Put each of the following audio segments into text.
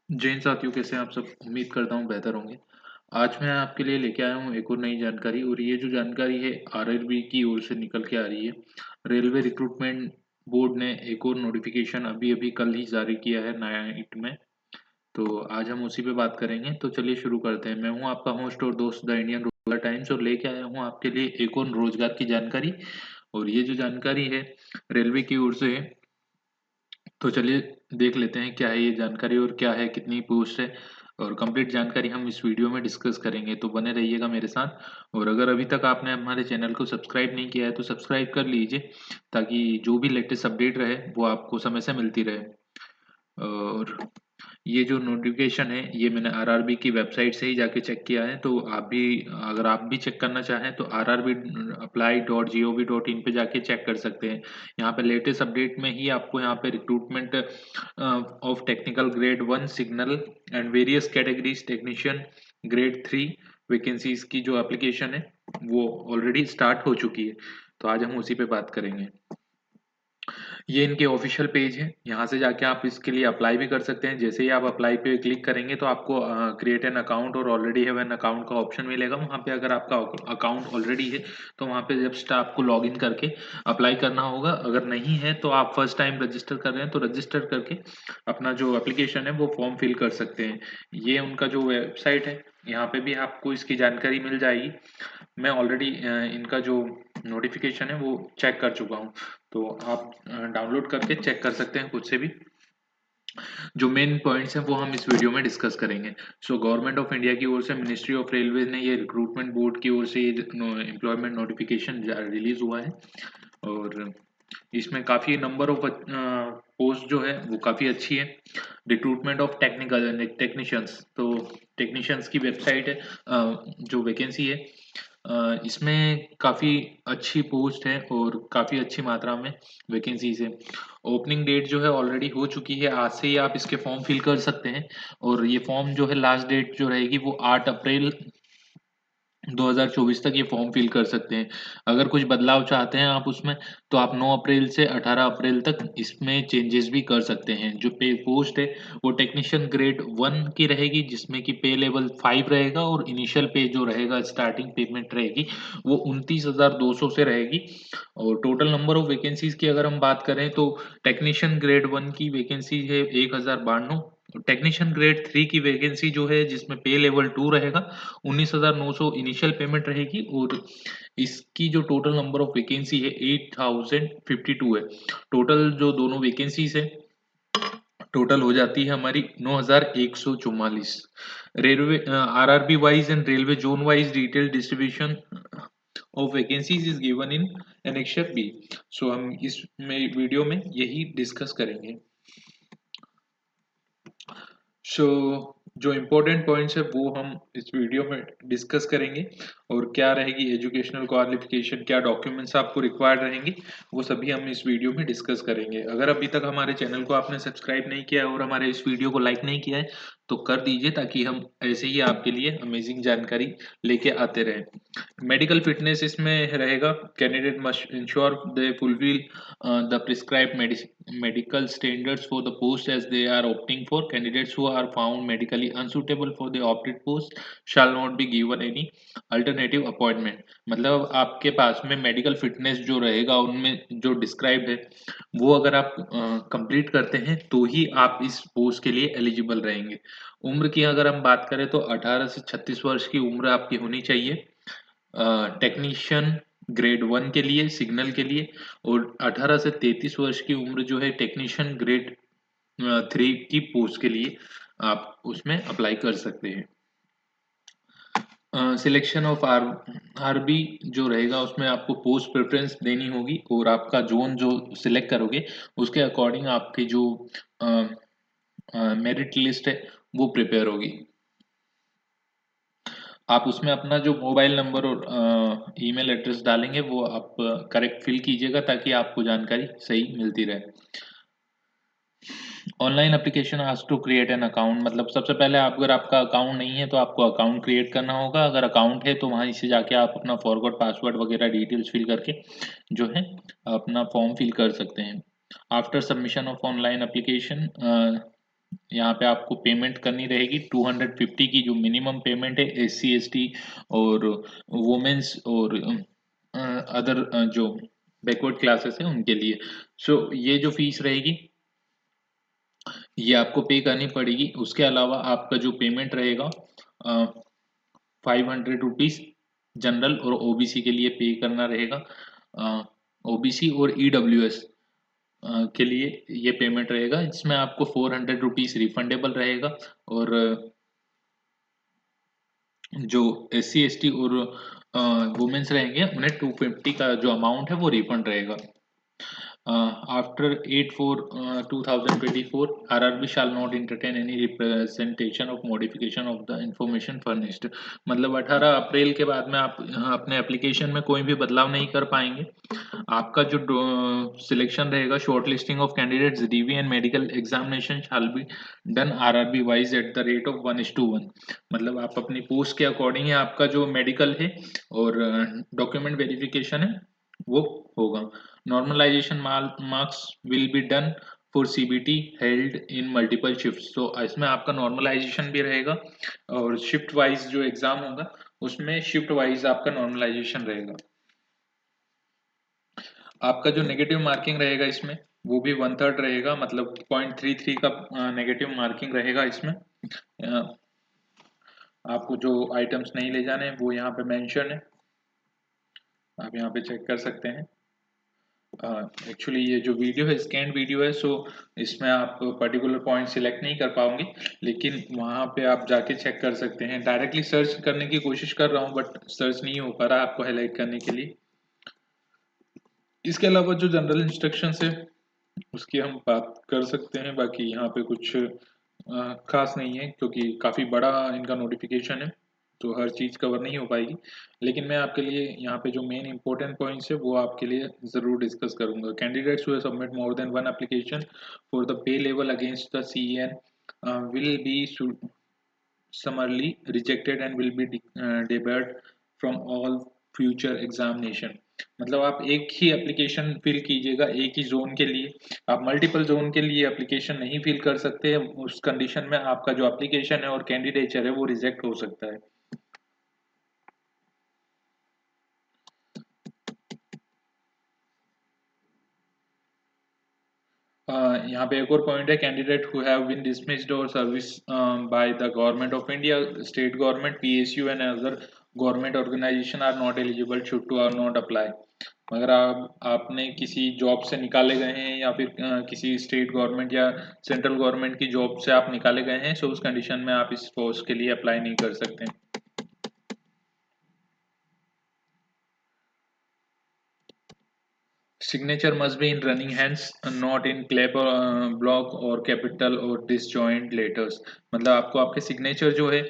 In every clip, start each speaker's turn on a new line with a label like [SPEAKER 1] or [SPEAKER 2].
[SPEAKER 1] जय हिंद साथियों, कैसे हैं आप सब। उम्मीद करता हूँ बेहतर होंगे। आज मैं आपके लिए लेके आया हूँ एक और नई जानकारी, और ये जो जानकारी है आरआरबी की ओर से निकल के आ रही है। रेलवे रिक्रूटमेंट बोर्ड ने एक और नोटिफिकेशन अभी अभी कल ही जारी किया है नाइट में। तो आज हम उसी पे बात करेंगे। तो चलिए शुरू करते हैं। मैं हूँ आपका होस्ट और दोस्त द इंडियन रोजगार टाइम्स, और लेके आया हूँ आपके लिए एक और रोजगार की जानकारी। और ये जो जानकारी है रेलवे की ओर से है। तो चलिए देख लेते हैं क्या है ये जानकारी और क्या है, कितनी पोस्ट है, और कंप्लीट जानकारी हम इस वीडियो में डिस्कस करेंगे। तो बने रहिएगा मेरे साथ। और अगर अभी तक आपने हमारे चैनल को सब्सक्राइब नहीं किया है तो सब्सक्राइब कर लीजिए, ताकि जो भी लेटेस्ट अपडेट रहे वो आपको समय से मिलती रहे। और ये जो नोटिफिकेशन है ये मैंने आरआरबी की वेबसाइट से ही जाके चेक किया है। तो आप भी, अगर आप भी चेक करना चाहें तो rrbapply.gov.in पे जाके चेक कर सकते हैं। यहाँ पे लेटेस्ट अपडेट में ही आपको यहाँ पे recruitment of technical grade 1 signal and various categories technician grade 3 vacancies की जो एप्लीकेशन है वो ऑलरेडी स्टार्ट हो चुकी है। तो आज हम उसी पे बात करेंगे। ये इनके ऑफिशियल पेज है, यहाँ से जाके आप इसके लिए अप्लाई भी कर सकते हैं। जैसे ही आप अप्लाई पे क्लिक करेंगे तो आपको क्रिएट एन अकाउंट और ऑलरेडी हैव एन अकाउंट का ऑप्शन मिलेगा। वहाँ पे अगर आपका अकाउंट ऑलरेडी है तो वहाँ पे जस्ट आपको लॉग इन करके अप्लाई करना होगा। अगर नहीं है तो आप फर्स्ट टाइम रजिस्टर कर रहे हैं तो रजिस्टर करके अपना जो एप्लीकेशन है वो फॉर्म फिल कर सकते हैं। ये उनका जो वेबसाइट है, यहाँ पे भी आपको इसकी जानकारी मिल जाएगी। मैं ऑलरेडी इनका जो नोटिफिकेशन है वो चेक कर चुका हूँ। तो आप डाउनलोड करके चेक कर सकते हैं खुद से भी। जो मेन पॉइंट्स हैं वो हम इस वीडियो में डिस्कस करेंगे। सो गवर्नमेंट ऑफ इंडिया की ओर से मिनिस्ट्री ऑफ रेलवे ने ये रिक्रूटमेंट बोर्ड की ओर से ये एम्प्लॉयमेंट नोटिफिकेशन रिलीज हुआ है। और इसमें काफ़ी नंबर ऑफ पोस्ट जो है वो काफ़ी अच्छी है। रिक्रूटमेंट ऑफ टेक्निकल टेक्नीशियंस, तो टेक्नीशियंस की वेबसाइट है। जो वैकेंसी है इसमें काफ़ी अच्छी पोस्ट है और काफ़ी अच्छी मात्रा में वैकेंसीज है। ओपनिंग डेट जो है ऑलरेडी हो चुकी है, आज से ही आप इसके फॉर्म फिल कर सकते हैं। और ये फॉर्म जो है लास्ट डेट जो रहेगी वो 8 अप्रैल 2024 तक ये फॉर्म फिल कर सकते हैं। अगर कुछ बदलाव चाहते हैं आप उसमें, तो आप 9 अप्रैल से 18 अप्रैल तक इसमें चेंजेस भी कर सकते हैं। जो पे पोस्ट है वो टेक्नीशियन ग्रेड 1 की रहेगी, जिसमें कि पे लेवल 5 रहेगा, और इनिशियल पे जो रहेगा, स्टार्टिंग पेमेंट रहेगी वो 29,200 से रहेगी। और टोटल नंबर ऑफ वैकेंसीज की अगर हम बात करें तो टेक्नीशियन ग्रेड 1 की वैकेंसी है 1092। टेक्नीशियन ग्रेड 3 की वैकेंसी जो है, जिसमें पे लेवल 2 रहेगा, 19,900 इनिशियल पेमेंट रहेगी। और इसकी जो टोटल नंबर ऑफ वैकेंसी है 8,052 है। टोटल जो दोनों वैकेंसीज है टोटल हो जाती है हमारी 9,144। Railway RRB wise and railway zone wise detail distribution of vacancies is given in annexure B. So हम इस में वीडियो में यही डिस्कस करेंगे। सो जो इम्पोर्टेंट पॉइंट्स है वो हम इस वीडियो में डिस्कस करेंगे। और क्या रहेगी एजुकेशनल क्वालिफिकेशन, क्या डॉक्यूमेंट्स आपको रिक्वायर्ड रहेंगे, वो सभी हम इस वीडियो में डिस्कस करेंगे। अगर अभी तक हमारे चैनल को आपने सब्सक्राइब नहीं किया है और हमारे इस वीडियो को लाइक नहीं किया है तो कर दीजिए, ताकि हम ऐसे ही आपके लिए अमेजिंग जानकारी लेके आते रहें। मेडिकल फिटनेस इसमें रहेगा। Candidate must ensure they fulfil the prescribed medical standards for the post as they are opting for. Candidates who are found medically unsuitable for the opted post shall not be given any alternative appointment। मतलब आपके पास में medical fitness जो रहेगा उनमें जो describe है वो अगर आप कंप्लीट करते हैं तो ही आप इस पोस्ट के लिए एलिजिबल रहेंगे। उम्र की अगर हम बात करें तो 18 से 36 वर्ष की उम्र आपकी होनी चाहिए टेक्नीशियन ग्रेड 1 के लिए, सिग्नल के लिए। और 18 से 33 वर्ष की उम्र जो है टेक्नीशियन ग्रेड 3 की पोस्ट के लिए आप उसमें अप्लाई कर सकते हैं। सिलेक्शन ऑफ आरबी जो रहेगा उसमें आपको पोस्ट प्रेफरेंस देनी होगी, और आपका जोन जो सिलेक्ट करोगे उसके अकॉर्डिंग आपकी जो मेरिट लिस्ट है वो प्रिपेयर होगी। आप उसमें अपना जो मोबाइल नंबर और ईमेल एड्रेस डालेंगे वो आप करेक्ट फिल कीजिएगा, ताकि आपको जानकारी सही मिलती रहे। ऑनलाइन एप्लीकेशन आज टू क्रिएट एन अकाउंट, मतलब सबसे पहले आप, अगर आपका अकाउंट नहीं है तो आपको अकाउंट क्रिएट करना होगा। अगर अकाउंट है तो वहाँ से जाके आप अपना फॉरगॉट पासवर्ड वगैरह डिटेल्स फिल करके जो है अपना फॉर्म फिल कर सकते हैं। After submission of online application यहाँ पे आपको पेमेंट करनी रहेगी 250 की, जो मिनिमम पेमेंट है SC ST और वुमेन्स और अदर जो बैकवर्ड क्लासेस हैं उनके लिए। सो ये जो फीस रहेगी ये आपको पे करनी पड़ेगी। उसके अलावा आपका जो पेमेंट रहेगा 500 रुपीज जनरल और OBC के लिए पे करना रहेगा। OBC और EWS के लिए ये पेमेंट रहेगा, जिसमें आपको 400 रुपीज रिफंडेबल रहेगा और जो SC ST और वुमेन्स रहेंगे उन्हें 250 का जो अमाउंट है वो रिफंड रहेगा। After 8/4/2024, RRB shall not entertain any representation of modification of the information furnished। मतलब 18 अप्रैल के बाद में आप अपने एप्लीकेशन में कोई भी बदलाव नहीं कर पाएंगे। आपका जो सिलेक्शन रहेगा, short listing of candidates, DV and medical examination shall be done RRB wise at the rate of 1:1। मतलब आप अपनी पोस्ट के अकॉर्डिंग ही आपका जो मेडिकल है और डॉक्यूमेंट वेरिफिकेशन है वो होगा। Normalisation marks will be done for CBT held in multiple shift. तो इसमें आपका नॉर्मलाइजेशन भी रहेगा और शिफ्ट वाइज जो एग्जाम होगा उसमें शिफ्ट वाइज आपका नॉर्मलाइजेशन रहेगा। आपका जो नेगेटिव मार्किंग रहेगा इसमें वो भी 1/3 रहेगा, मतलब 0.33 का नेगेटिव मार्किंग रहेगा इसमें। आपको जो आइटम्स नहीं ले जाने वो यहाँ पे मेंशन है, आप यहाँ पे चेक कर सकते हैं। एक्चुअली ये जो वीडियो है स्कैन वीडियो है, सो इसमें आप पर्टिकुलर पॉइंट सिलेक्ट नहीं कर पाओगे, लेकिन वहाँ पे आप जाके चेक कर सकते हैं। डायरेक्टली सर्च करने की कोशिश कर रहा हूँ बट सर्च नहीं हो पा रहा आपको हाईलाइट करने के लिए। इसके अलावा जो जनरल इंस्ट्रक्शंस है उसकी हम बात कर सकते हैं। बाकी यहाँ पे कुछ खास नहीं है क्योंकि काफ़ी बड़ा इनका नोटिफिकेशन है, तो हर चीज़ कवर नहीं हो पाएगी। लेकिन मैं आपके लिए यहाँ पे जो मेन इंपॉर्टेंट पॉइंट्स है वो आपके लिए ज़रूर डिस्कस करूँगा। Candidates who submit more than one application for the pay level against the CEN will be summarily rejected and will be debarred from all future examination। मतलब आप एक ही एप्लीकेशन फिल कीजिएगा एक ही जोन के लिए, आप मल्टीपल जोन के लिए एप्लीकेशन नहीं फिल कर सकते। उस कंडीशन में आपका जो एप्लीकेशन है और कैंडिडेचर है वो रिजेक्ट हो सकता है। यहाँ पे एक और पॉइंट है, candidate who have been dismissed और service by the government of India, state government, PSU and other government organisation are not eligible should to are not apply. अगर आपने किसी जॉब से निकाले गए हैं या फिर किसी स्टेट गवर्नमेंट या सेंट्रल गवर्नमेंट की जॉब से आप निकाले गए हैं, सो उस कंडीशन में आप इस पोस्ट के लिए अप्लाई नहीं कर सकते। Signature must be in running hands, not in clap block और capital और disjoint letters। मतलब आपको आपके सिग्नेचर जो है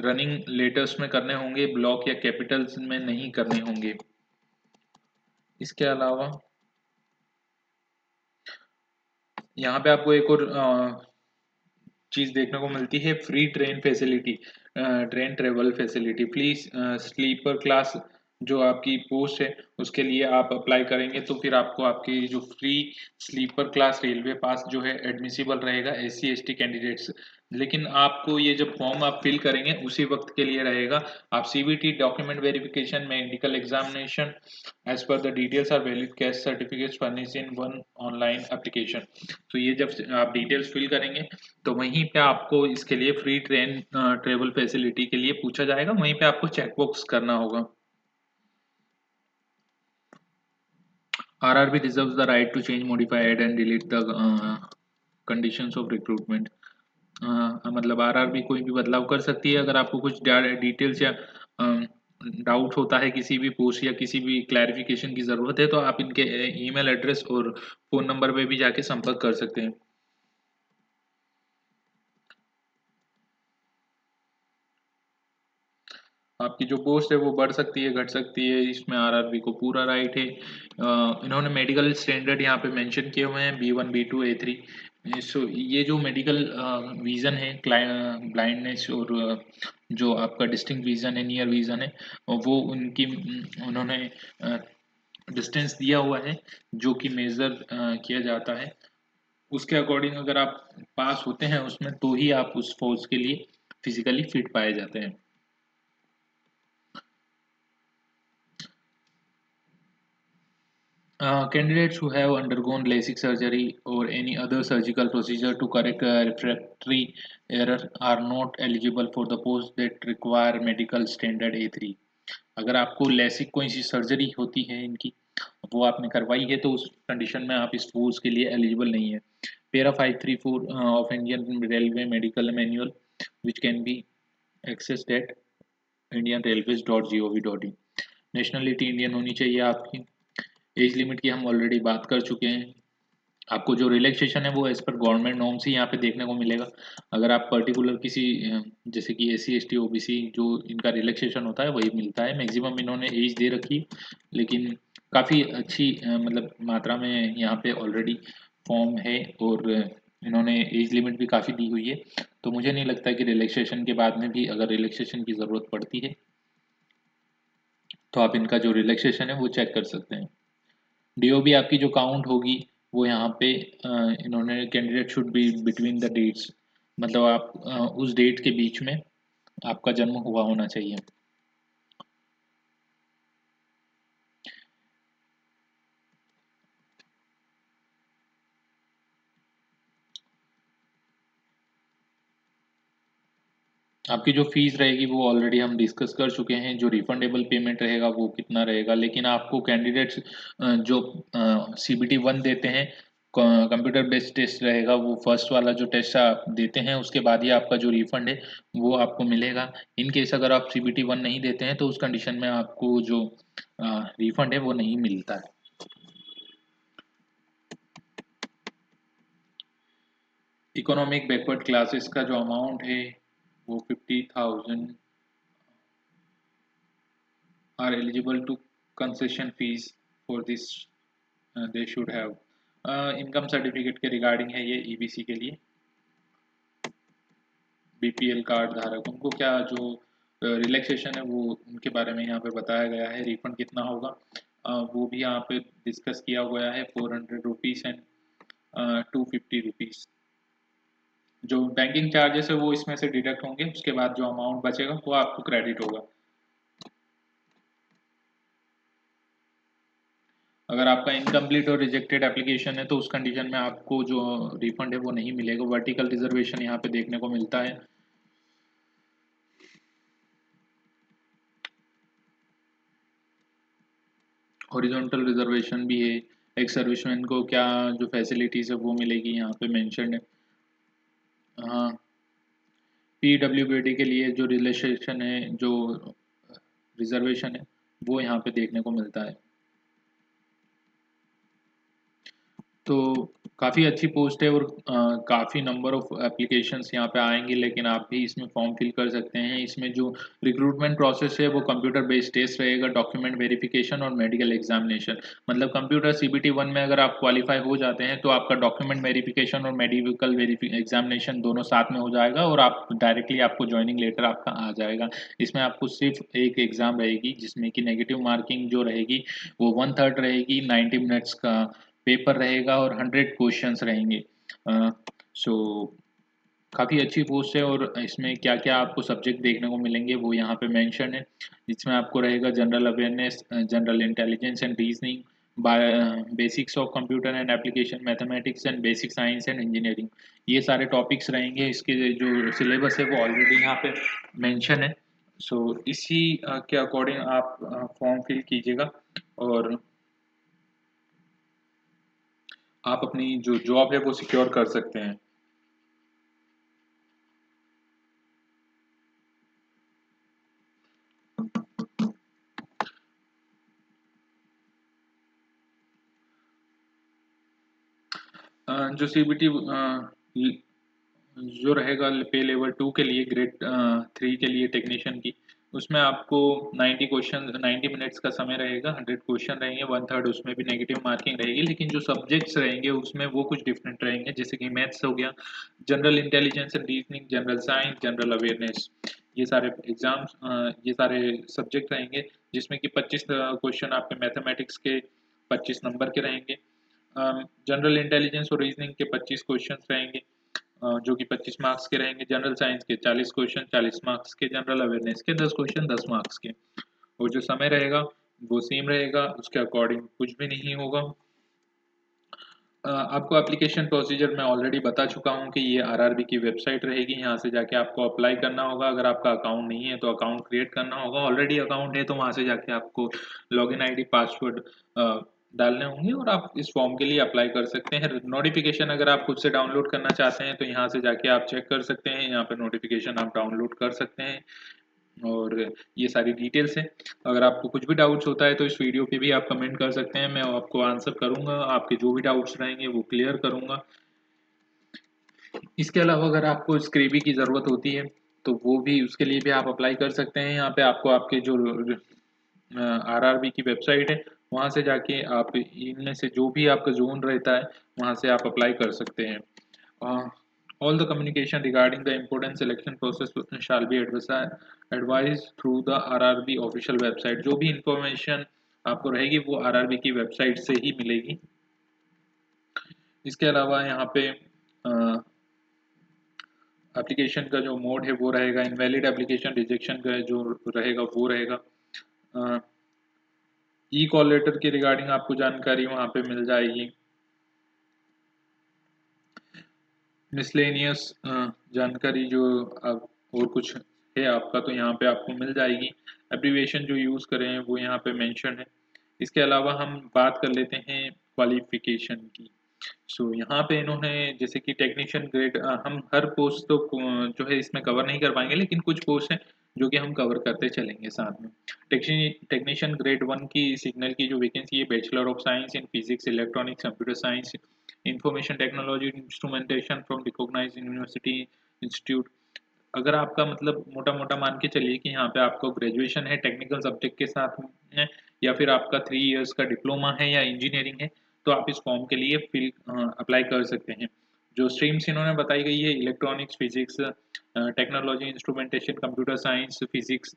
[SPEAKER 1] रनिंग लेटर्स में करने होंगे, ब्लॉक या कैपिटल्स में नहीं करने होंगे। इसके अलावा यहाँ पे आपको एक और चीज देखने को मिलती है, free train facility, train travel facility. Please sleeper class जो आपकी पोस्ट है उसके लिए आप अप्लाई करेंगे तो फिर आपको आपकी जो फ्री स्लीपर क्लास रेलवे पास जो है एडमिसिबल रहेगा SC ST कैंडिडेट्स। लेकिन आपको ये जब फॉर्म आप फिल करेंगे उसी वक्त के लिए रहेगा। आप CBT document verification, medical examination as per the details are valid caste certificates furnish in one online application. तो ये जब आप डिटेल्स फिल करेंगे तो वहीं पे आपको इसके लिए फ्री ट्रेन ट्रेवल फैसिलिटी के लिए पूछा जाएगा, वहीं पे आपको चेकबॉक्स करना होगा। RRB reserves the right to change, modify, add and delete the conditions of recruitment। मतलब RRB कोई भी बदलाव कर सकती है। अगर आपको कुछ डिटेल्स या डाउट होता है किसी भी पोस्ट या किसी भी क्लैरिफिकेशन की ज़रूरत है तो आप इनके ईमेल एड्रेस और फ़ोन नंबर पे भी जाके संपर्क कर सकते हैं। आपकी जो पोस्ट है वो बढ़ सकती है, घट सकती है, इसमें RRB को पूरा राइट है। इन्होंने मेडिकल स्टैंडर्ड यहाँ पे मेंशन किए हुए हैं B1 B2 A3। सो ये जो मेडिकल विजन है, ब्लाइंडनेस और जो आपका डिस्टिंक्ट विजन है, नियर विजन है, वो उनकी उन्होंने डिस्टेंस दिया हुआ है जो कि मेजर किया जाता है। उसके अकॉर्डिंग अगर आप पास होते हैं उसमें तो ही आप उस फोर्स के लिए फिजिकली फिट पाए जाते हैं। Candidates who have undergone LASIK surgery or any other surgical procedure to correct a refractory error are not eligible for the post that require medical standard A3। अगर आपको लेसिक कोई सी surgery होती है इनकी, वो आपने करवाई है, तो उस कंडीशन में आप इस पोस्ट के लिए एलिजिबल नहीं है। Para 534 of Indian railway medical manual which can be accessed at indianrailways.gov.in। Nationality Indian होनी चाहिए आपकी। एज लिमिट की हम ऑलरेडी बात कर चुके हैं। आपको जो रिलैक्सेशन है वो एज पर गवर्नमेंट नॉर्म्स ही यहाँ पे देखने को मिलेगा। अगर आप पर्टिकुलर किसी जैसे कि S C S T O B C जो इनका रिलैक्सेशन होता है वही मिलता है। मैक्सिमम इन्होंने एज दे रखी है, लेकिन काफ़ी अच्छी मतलब मात्रा में यहाँ पे ऑलरेडी फॉर्म है, और इन्होंने एज लिमिट भी काफ़ी दी हुई है। तो मुझे नहीं लगता कि रिलैक्सेशन के बाद में भी अगर रिलैक्सेशन की ज़रूरत पड़ती है तो आप इनका जो रिलैक्सेशन है वो चेक कर सकते हैं। डीओबी आपकी जो काउंट होगी वो यहाँ पे इन्होंने candidate should be between the dates, मतलब आप उस डेट के बीच में आपका जन्म हुआ होना चाहिए। आपकी जो फीस रहेगी वो ऑलरेडी हम डिस्कस कर चुके हैं। जो रिफंडेबल पेमेंट रहेगा वो कितना रहेगा, लेकिन आपको कैंडिडेट्स जो सीबीटी 1 देते हैं, कंप्यूटर बेस्ड टेस्ट रहेगा, वो फर्स्ट वाला जो टेस्ट आप देते हैं उसके बाद ही आपका जो रिफंड है वो आपको मिलेगा। इन केस अगर आप सीबीटी 1 नहीं देते हैं तो उस कंडीशन में आपको जो रिफंड है वो नहीं मिलता है। इकोनॉमिक बैकवर्ड क्लासेस का जो अमाउंट है वो 50,000 are eligible to concession fees for this they should have। Income certificate के रिगार्डिंग है ये ईबीसी के लिए। बीपीएल कार्ड धारक उनको क्या जो रिलैक्सेशन है वो उनके बारे में यहाँ पे बताया गया है। रिफंड कितना होगा वो भी यहाँ पे डिस्कस किया गया है। 400 रुपीज़ एंड 250 रुपीज़। जो बैंकिंग चार्जेस है वो इसमें से डिडक्ट होंगे, उसके बाद जो अमाउंट बचेगा वो आपको क्रेडिट होगा। अगर आपका इनकम्प्लीट और रिजेक्टेड एप्लीकेशन है तो उस कंडीशन में आपको जो रिफंड है वो नहीं मिलेगा। वर्टिकल रिजर्वेशन यहाँ पे देखने को मिलता है। हॉरिजॉन्टल रिजर्वेशन भी है। एक सर्विसमैन को क्या जो फैसिलिटीज है वो मिलेगी यहाँ पे मेंशन है। हाँ, पीडब्ल्यूबीडी के लिए जो रिलेशन है, जो रिजर्वेशन है वो यहाँ पे देखने को मिलता है। तो काफ़ी अच्छी पोस्ट है, और काफ़ी नंबर ऑफ एप्लीकेशंस यहाँ पे आएंगे, लेकिन आप भी इसमें फॉर्म फिल कर सकते हैं। इसमें जो रिक्रूटमेंट प्रोसेस है वो कंप्यूटर बेस्ड टेस्ट रहेगा, डॉक्यूमेंट वेरिफिकेशन और मेडिकल एग्जामिनेशन। मतलब कंप्यूटर सीबीटी 1 में अगर आप क्वालिफाई हो जाते हैं तो आपका डॉक्यूमेंट वेरिफिकेशन और मेडिकल एग्जामिनेशन दोनों साथ में हो जाएगा, और आप डायरेक्टली आपको ज्वाइनिंग लेटर आपका आ जाएगा। इसमें आपको सिर्फ एक एग्ज़ाम रहेगी जिसमें कि नेगेटिव मार्किंग जो रहेगी वो 1/3 रहेगी, 90 मिनट्स का पेपर रहेगा और 100 क्वेश्चंस रहेंगे। सो काफ़ी अच्छी पोस्ट है, और इसमें क्या क्या आपको सब्जेक्ट देखने को मिलेंगे वो यहाँ पे मेंशन है। इसमें आपको रहेगा general awareness, general intelligence and reasoning, basics of computer and application, mathematics and basic science and engineering. ये सारे टॉपिक्स रहेंगे। इसके जो सिलेबस है वो ऑलरेडी यहाँ पे मेंशन है। सो इसी के अकॉर्डिंग आप फॉर्म फिल कीजिएगा, और आप अपनी जो जॉब है वो सिक्योर कर सकते हैं। जो सीबीटी जो रहेगा पे लेवल 2 के लिए, ग्रेड 3 के लिए टेक्नीशियन की, उसमें आपको 90 मिनट्स का समय रहेगा, 100 क्वेश्चन रहेंगे, 1/3 उसमें भी नेगेटिव मार्किंग रहेगी। लेकिन जो सब्जेक्ट्स रहेंगे उसमें वो कुछ डिफरेंट रहेंगे, जैसे कि मैथ्स हो गया, general intelligence and reasoning, general science, general awareness. ये सारे एग्जाम्स ये सारे सब्जेक्ट रहेंगे, जिसमें कि 25 क्वेश्चन आपके मैथमेटिक्स के 25 नंबर के रहेंगे, जनरल इंटेलिजेंस और रीजनिंग के 25 क्वेश्चंस रहेंगे, जो कि 25 मार्क्स के रहेंगे। जनरल साइंस के 40 क्वेश्चन 40 मार्क्स के। जनरल अवेयरनेस के 10 क्वेश्चन 10 मार्क्स के। और जो समय रहेगा वो सेम रहेगा, उसके अकॉर्डिंग कुछ भी नहीं होगा। आपको एप्लीकेशन प्रोसीजर मैं ऑलरेडी बता चुका हूं कि ये आरआरबी की वेबसाइट रहेगी, यहाँ से जाके आपको अप्लाई करना होगा। अगर आपका अकाउंट नहीं है तो अकाउंट क्रिएट करना होगा, ऑलरेडी अकाउंट है तो वहाँ से जाके आपको लॉगिन आईडी पासवर्ड डालने होंगे और आप इस फॉर्म के लिए अप्लाई कर सकते हैं। नोटिफिकेशन अगर आप खुद से डाउनलोड करना चाहते हैं तो यहाँ से जाके आप चेक कर सकते हैं, यहाँ पे नोटिफिकेशन आप डाउनलोड कर सकते हैं और ये सारी डिटेल्स हैं। अगर आपको कुछ भी डाउट्स होता है तो इस वीडियो पे भी आप कमेंट कर सकते हैं, मैं आपको आंसर करूंगा, आपके जो भी डाउट्स रहेंगे वो क्लियर करूंगा। इसके अलावा अगर आपको स्क्रेबी की ज़रूरत होती है तो वो भी, उसके लिए भी आप अप्लाई कर सकते हैं। यहाँ पे आपको आपके जो आरआरबी की वेबसाइट है वहाँ से जाके आप इनमें से जो भी आपका जोन रहता है वहाँ से आप अप्लाई कर सकते हैं। All the communication regarding the important selection process shall be advised through the RRB official website। जो भी इंफॉर्मेशन आपको रहेगी वो आरआरबी की वेबसाइट से ही मिलेगी। इसके अलावा यहाँ पे एप्लीकेशन का जो मोड है वो रहेगा इनवैलिड एप्लीकेशन, रिजेक्शन का जो रहेगा वो रहेगा। ई कॉल लेटर के रिगार्डिंग आपको जानकारी वहाँ पे मिल जाएगी। मिसलेनियस जानकारी जो और कुछ है आपका तो यहाँ पे आपको मिल जाएगी। एब्रीविएशन जो यूज़ करें वो यहाँ पे मेंशन है। इसके अलावा हम बात कर लेते हैं क्वालिफिकेशन की। यहाँ पे इन्होंने जैसे कि टेक्नीशियन ग्रेड, हम हर पोस्ट तो जो है इसमें कवर नहीं कर पाएंगे, लेकिन कुछ पोस्ट हैं जो कि हम कवर करते चलेंगे साथ में। टेक्नीशियन ग्रेड 1 की सिग्नल की जो वैकेंसी है, bachelor of science in physics, electronics, computer science, information technology, instrumentation from recognised university institute. अगर आपका मतलब मोटा मोटा मान के चलिए कि यहाँ पे आपको ग्रेजुएशन है टेक्निकल सब्जेक्ट के साथ में, या फिर आपका 3 इयर्स का डिप्लोमा है या इंजीनियरिंग है, तो आप इस फॉर्म के लिए अप्लाई कर सकते हैं। जो स्ट्रीम्स इन्होंने बताई गई है, electronics, physics, technology, instrumentation, computer science, physics,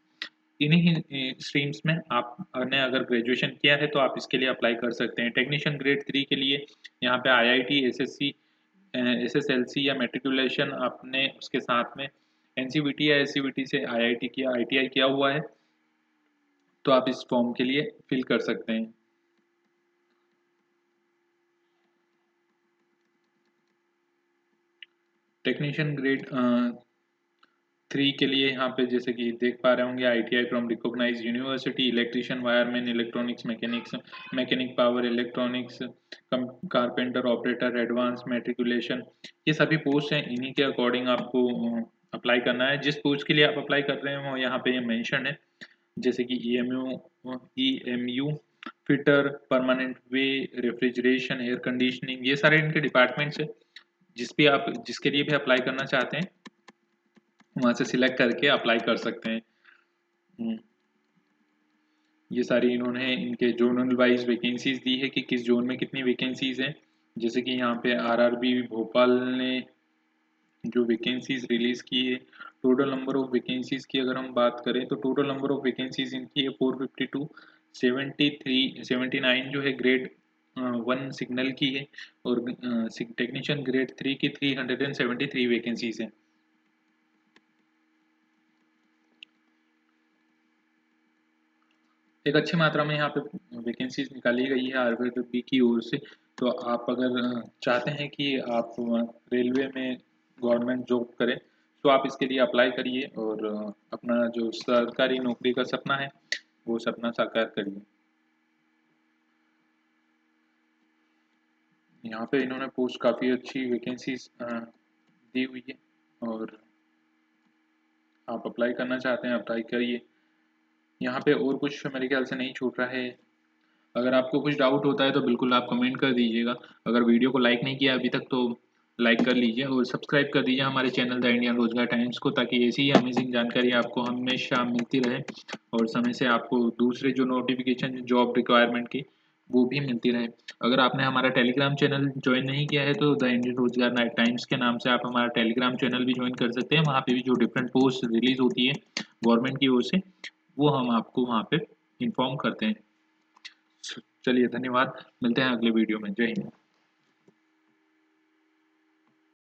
[SPEAKER 1] इन्हीं स्ट्रीम्स में आपने अगर ग्रेजुएशन किया है तो आप इसके लिए अप्लाई कर सकते हैं। टेक्नीशियन ग्रेड 3 के लिए यहाँ पे IIT, SSC, SSLC या मेट्रिकुलेशन आपने उसके साथ में NCVT या SCVT से IIT किया, ITI किया हुआ है, तो आप इस फॉर्म के लिए फिल कर सकते हैं। टेक्नीशियन ग्रेड 3 के लिए यहाँ पे जैसे कि देख पा रहे होंगे, ITI from recognised university, electrician, wireman, electronics, mechanic power electronics, carpenter, operator, advance, matriculation, ये सभी पोस्ट हैं। इन्हीं के अकॉर्डिंग आपको अप्लाई करना है। जिस पोस्ट के लिए आप अप्लाई कर रहे हैं वो यहाँ पे ये मेंशन है, जैसे कि EMU फिटर, परमानेंट वे, रेफ्रिजरेशन, एयर कंडीशनिंग, ये सारे इनके डिपार्टमेंट्स है। जिसके लिए भी अप्लाई करना चाहते हैं वहां से सिलेक्ट करके अप्लाई कर सकते हैं। ये सारी इन्होंने इनके जोनल वाइज वैकेंसीज दी है कि किस जोन में कितनी वैकेंसीज हैं। जैसे कि यहाँ पे आरआरबी भोपाल ने जो वैकेंसीज रिलीज की है, टोटल नंबर ऑफ वैकेंसीज की अगर हम बात करें तो टोटल नंबर ऑफ वैकेंसीज इनकी है 452। 79 जो है ग्रेड 1 सिग्नल की है और टेक्नीशियन ग्रेड 3 की 373 वैकेंसीज हैं। एक अच्छी मात्रा में यहाँ पे वैकेंसीज निकाली गई है आरआरबी की ओर से। तो आप अगर चाहते हैं कि आप रेलवे में गवर्नमेंट जॉब करें तो आप इसके लिए अप्लाई करिए और अपना जो सरकारी नौकरी का सपना है वो सपना साकार करिए। यहाँ पे इन्होंने पोस्ट काफ़ी अच्छी वैकेंसीज दी हुई है और आप अप्लाई करना चाहते हैं अप्लाई करिए। यहाँ पे और कुछ मेरे ख्याल से नहीं छूट रहा है। अगर आपको कुछ डाउट होता है तो बिल्कुल आप कमेंट कर दीजिएगा। अगर वीडियो को लाइक नहीं किया अभी तक तो लाइक कर लीजिए और सब्सक्राइब कर दीजिए हमारे चैनल द इंडियन रोजगार टाइम्स को, ताकि ऐसी ही अमेजिंग जानकारी आपको हमेशा मिलती रहे और समय से आपको दूसरे जो नोटिफिकेशन जॉब रिक्वायरमेंट की वो भी मिलती रहे। अगर आपने हमारा टेलीग्राम चैनल ज्वाइन नहीं किया है तो द इंडियन रोजगार टाइम्स के नाम से आप हमारा टेलीग्राम चैनल भी ज्वाइन कर सकते हैं। वहाँ पे भी जो डिफरेंट पोस्ट रिलीज होती है गवर्नमेंट की ओर से वो हम आपको वहाँ पे इन्फॉर्म करते हैं। चलिए धन्यवाद, मिलते हैं अगले वीडियो में। जय हिंद।